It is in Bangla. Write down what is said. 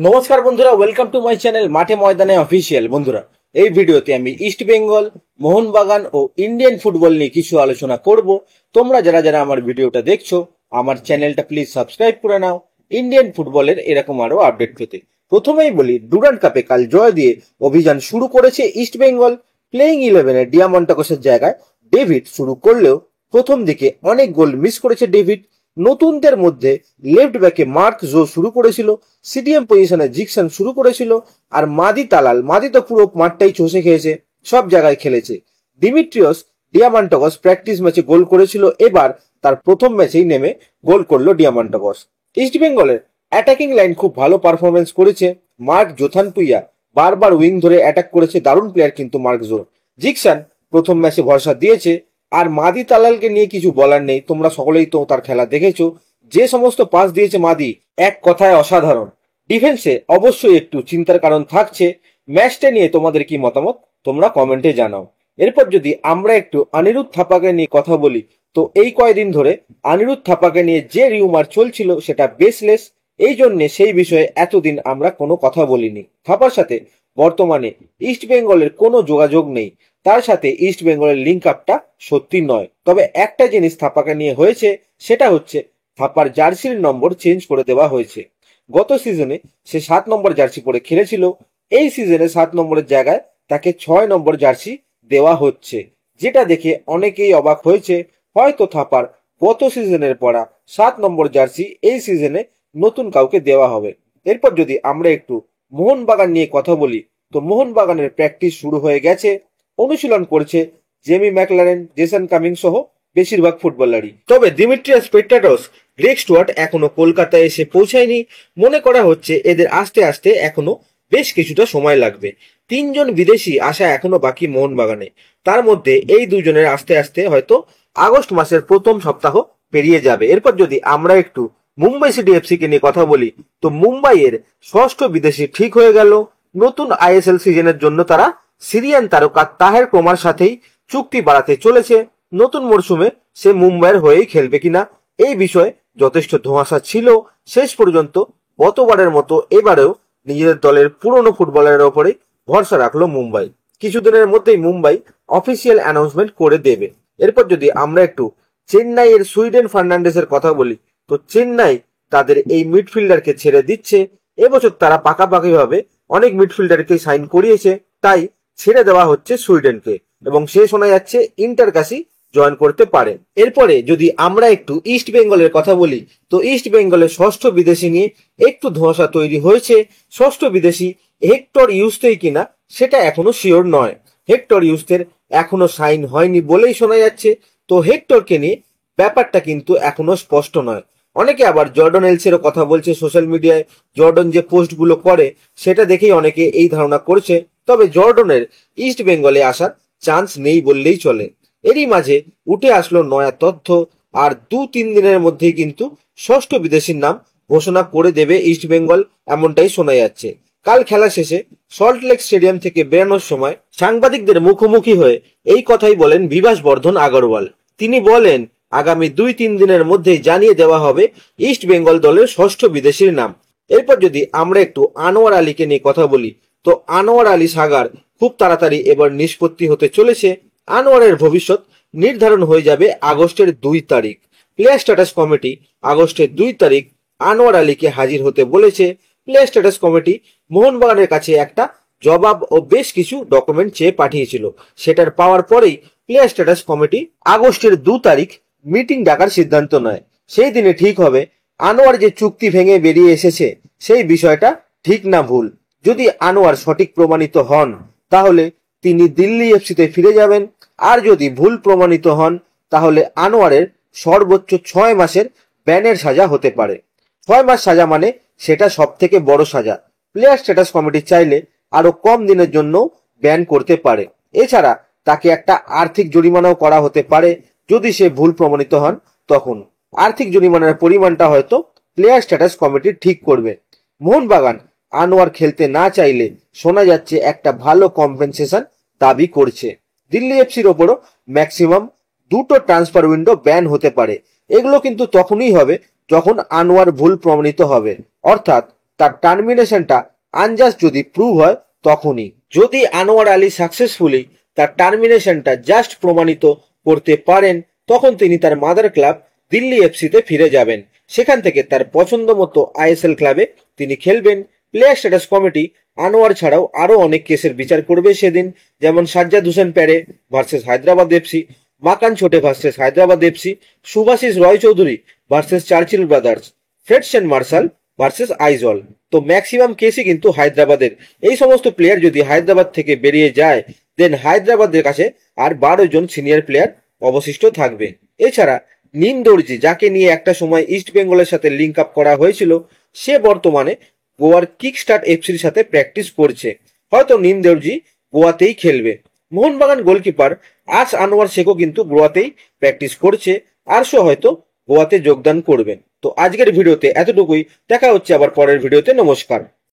নমস্কার বন্ধুরা, ওয়েলকাম টু মাই চ্যানেল মাঠে ময়দানে অফিসিয়াল। বন্ধুরা, এই ভিডিওতে আমি ইস্ট বেঙ্গল, মোহনবাগান ও ইন্ডিয়ান ফুটবল নিয়ে কিছু আলোচনা করব। তোমরা যারা যারা আমার ভিডিওটা দেখছো, আমার চ্যানেলটা প্লিজ সাবস্ক্রাইব করে নাও ইন্ডিয়ান ফুটবলের এরকম আরো আপডেট পেতে। প্রথমেই বলি, ডুরান্ড কাপে কাল জয় দিয়ে অভিযান শুরু করেছে ইস্ট বেঙ্গল। প্লেইং 11-এ ডিয়ামন্টাকসের জায়গায় ডেভিড শুরু করলেও প্রথম দিকে অনেক গোল মিস করেছে ডেভিড। নতুনদের মধ্যে লেফট ব্যাকে মার্ক জো শুরু করেছিল, সিডিএম পজিশনে জিকসন শুরু করেছিল, আর মাদি তো পুরো মাঠটাই চষে খেয়েছে, সব জায়গায় খেলেছে। দিমিত্রিয়স ডিয়ামান্টাকস প্র্যাকটিস ম্যাচে গোল করেছিল, এবার তার প্রথম ম্যাচেই নেমে গোল করলো ডিয়ামান্টাকস। ইস্ট বেঙ্গলের অ্যাটাকিং লাইন খুব ভালো পারফরমেন্স করেছে। মার্ক জোথানপুইয়া বারবার উইং ধরে অ্যাটাক করেছে, দারুণ প্লেয়ার কিন্তু মার্ক জো। জিকসন প্রথম ম্যাচে ভরসা দিয়েছে, আর মাদি তালালকে নিয়ে কিছু বলার নেই, তোমরা সকলেই তো তার খেলা দেখেছো। যে সমস্ত পাস দিয়েছে মাদি, এক কথায় অসাধারণ। ডিফেন্সে অবশ্যই একটু চিন্তার কারণ থাকছে। ম্যাচটা নিয়ে তোমাদের কি মতামত তোমরা কমেন্টে জানাও। এরপর যদি আমরা একটু অনিরুদ্ধ থাপাকে নিয়ে কথা বলি, তো এই কয়দিন ধরে অনিরুদ্ধ থাপাকে নিয়ে যে রিউমার চলছিল সেটা বেসলেস। এই জন্যে সেই বিষয়ে এতদিন আমরা কোনো কথা বলিনি। থাপার সাথে বর্তমানে ইস্ট বেঙ্গলের কোনো যোগাযোগ নেই, তার সাথে ইস্ট বেঙ্গলের লিঙ্ক আপটা সত্যি নয়। তবে একটা জিনিস থাপাকে নিয়ে হয়েছে, সেটা হচ্ছে থাপার জার্সির নম্বর চেঞ্জ করে দেওয়া হয়েছে। গত সিজনে সে 7 নম্বর জার্সি পরে খেলেছিল, এই সিজনে 7 নম্বরের জায়গায় তাকে 6 নম্বর জার্সি দেওয়া হচ্ছে, যেটা দেখে অনেকেই অবাক হয়েছে। হয়তো থাপার গত সিজনের পড়া 7 নম্বর জার্সি এই সিজনে নতুন কাউকে দেওয়া হবে। এরপর যদি আমরা একটু মোহনবাগান নিয়ে কথা বলি, তো মোহনবাগানের প্র্যাকটিস শুরু হয়ে গেছে। অনুশীলন করছে জেমি ম্যাকলারেন, জেসন কামিং সহ বেশিরভাগ ফুটবলারই। তবে দিমিত্রিয়াস পেট্রাটস, গ্রেগ স্টুয়ার্ট এখনো কলকাতায় এসে পৌঁছায়নি। মনে করা হচ্ছে এদের আস্তে আস্তে এখনো বেশ কিছুটা সময় লাগবে। 3জন বিদেশি আসা এখনো বাকি মোহনবাগানে, তার মধ্যে এই দুজনের আস্তে আস্তে হয়তো আগস্ট মাসের প্রথম সপ্তাহ পেরিয়ে যাবে। এরপর যদি আমরা একটু মুম্বাই সিটি এফসি কে নিয়ে কথা বলি, তো মুম্বাইয়ের ষষ্ঠ বিদেশি ঠিক হয়ে গেল। নতুন আইএসএল সিজনের জন্য তারা সিরিয়ান তারকা তাহের ক্রোমার সাথেই চুক্তি বাড়াতে চলেছে। নতুন মরশুমে সে মুম্বাইয়ের হয়েই খেলবে কিনা এই বিষয়ে যথেষ্ট ধোঁয়াশা ছিল। শেষ পর্যন্ত গতবারের মতো এবারেও নিজেদের দলের পুরনো ফুটবলারের ওপরে ভরসা রাখলো মুম্বাই। কিছুদিনের মধ্যেই মুম্বাই অফিসিয়াল অ্যানাউন্সমেন্ট করে দেবে। এরপর যদি আমরা একটু চেন্নাইয়ের সুইডেন ফার্নান্ডেসের কথা বলি, তো চেন্নাই তাদের এই মিডফিল্ডারকে ছেড়ে দিচ্ছে। এবছর তারা পাকাপাকিভাবে অনেক মিডফিল্ডারকে সাইন করিয়েছে, তাই ছেড়ে দেওয়া হচ্ছে সুইডেনকে, এবং সে শোনা যাচ্ছে ইন্টার কাশি জয়েন করতে পারে। এরপরে যদি আমরা একটু ইস্ট বেঙ্গলের কথা বলি, তো ইস্ট বেঙ্গলের ষষ্ঠ বিদেশি নিয়ে একটু ধোঁয়াশা তৈরি হয়েছে। ষষ্ঠ বিদেশি হেক্টর ইউস্তেই কিনা সেটা এখনো শিওর নয়। হেক্টর ইউস্তের এখনো সাইন হয়নি বলেই শোনা যাচ্ছে। তো হেক্টরকে নিয়ে ব্যাপারটা কিন্তু এখনো স্পষ্ট নয়। অনেকে আবার জর্ডন এলসেরও কথা বলছে সোশ্যাল মিডিয়ায়। জর্ডন যে পোস্টগুলো করে সেটা দেখেই অনেকে এই ধারণা করছে। তবে জর্ডনের ইস্ট বেঙ্গলে আসার চান্স নেই বললেই চলে। এরই মাঝে উঠে আসলো নয়া তথ্য, আর 2-3 দিনের মধ্যেই কিন্তু ষষ্ঠ বিদেশির নাম ঘোষণা করে দেবে ইস্ট বেঙ্গল, এমনটাই শোনা যাচ্ছে। কাল খেলা শেষে সল্টলেক স্টেডিয়াম থেকে বেরানোর সময় সাংবাদিকদের মুখোমুখি হয়ে এই কথাই বলেন বিভাস বর্ধন আগরওয়াল। তিনি বলেন, আগামী 2-3 দিনের মধ্যেই জানিয়ে দেওয়া হবে ইস্ট বেঙ্গল দলের ষষ্ঠ বিদেশির নাম। এরপর যদি আমরা একটু আনোয়ার আলীকে নিয়ে কথা বলি, তো আনোয়ার আলী সাগার খুব তাড়াতাড়ি এবার নিষ্পত্তি হতে চলেছে। আনোয়ারের ভবিষ্যৎ নির্ধারণ হয়ে যাবে আগস্টের 2 তারিখ। প্লেয়ার স্ট্যাটাস কমিটি আগস্টের 2 তারিখ আনোয়ার আলীকে হাজির হতে বলেছে। প্লেয়ার স্ট্যাটাস কমিটি মোহনবাগানের কাছে একটা জবাব ও বেশ কিছু ডকুমেন্ট চেয়ে পাঠিয়েছিল। সেটার পাওয়ার পরেই প্লেয়ার স্ট্যাটাস কমিটি আগস্টের 2 তারিখ মিটিং ডাকার সিদ্ধান্ত নেয়। সেই দিনে ঠিক হবে আনোয়ার যে চুক্তি ভেঙে বেরিয়ে এসেছে সেই বিষয়টা ঠিক না ভুল। যদি আনোয়ার সঠিক প্রমাণিত হন, তাহলে তিনি দিল্লি এফসিতে ফিরে যাবেন। আর যদি ভুল প্রমাণিত হন, তাহলে আনোয়ারের সর্বোচ্চ 6 মাসের ব্যানের সাজা হতে পারে। 6 মাস সাজা মানে সেটা সব থেকে বড় সাজা। প্লেয়ার স্ট্যাটাস কমিটি চাইলে আরো কম দিনের জন্য ব্যান করতে পারে। এছাড়া তাকে একটা আর্থিক জরিমানাও করা হতে পারে যদি সে ভুল প্রমাণিত হন। তখন আর্থিক জরিমানার পরিমাণটা হয়তো প্লেয়ার স্ট্যাটাস কমিটি ঠিক করবে। মোহনবাগান আনোয়ার খেলতে না চাইলে শোনা যাচ্ছে একটা ভালো কম্পেনসেশন দাবি করছে। দিল্লি এফসির ওপরও ম্যাক্সিমাম 2টো ট্রান্সফার উইন্ডো ব্যান হতে পারে। এগুলো কিন্তু তখনই হবে যখন আনোয়ার ভুল প্রমাণিত হবে, অর্থাৎ তার টার্মিনেশনটা আনজাস্ট যদি প্রুভ হয় তখনই। যদি আনোয়ার আলী সাকসেসফুলি তার টার্মিনেশনটা জাস্ট প্রমাণিত করতে পারেন, তখন তিনি তার মাদার ক্লাব দিল্লি এফসিতে ফিরে যাবেন। সেখান থেকে তার পছন্দ মতো আইএসএল ক্লাবে তিনি খেলবেন। প্লেয়ার স্ট্যাটাস কমিটি আনোয়ার ছাড়াও আরো অনেক কেসের বিচার করবে সেদিন, যেমন সাজ্জাদ হোসেন প্যারে versus Hyderabad FC, Makan Chothe versus Hyderabad FC, Subhashish Roy Chowdhury versus Churchill Brothers, Fred Saint Marshall versus Aizawl. তো ম্যাক্সিমাম কেসই কিন্তু হায়দ্রাবাদের। এই সমস্ত প্লেয়ার যদি হায়দ্রাবাদ থেকে বেরিয়ে যায়, দেন হায়দ্রাবাদের কাছে আর 12 জন সিনিয়র প্লেয়ার অবশিষ্ট থাকবে। এছাড়া নিম দর্জি, যাকে নিয়ে একটা সময় ইস্ট বেঙ্গলের সাথে লিঙ্ক আপ করা হয়েছিল, সে বর্তমানে গোয়ার কিক স্টার্ট এফসির সাথে প্র্যাকটিস করছে। হয়তো নিম দর্জি গোয়াতেই খেলবে। মোহনবাগান গোলকিপার আর্শ আনোয়ার শেখও কিন্তু গোয়াতেই প্র্যাকটিস করছে। আর্শও হয়তো গোয়াতে যোগদান করবেন। তো আজকের ভিডিওতে এতটুকুই, দেখা হচ্ছে আবার পরের ভিডিওতে। নমস্কার।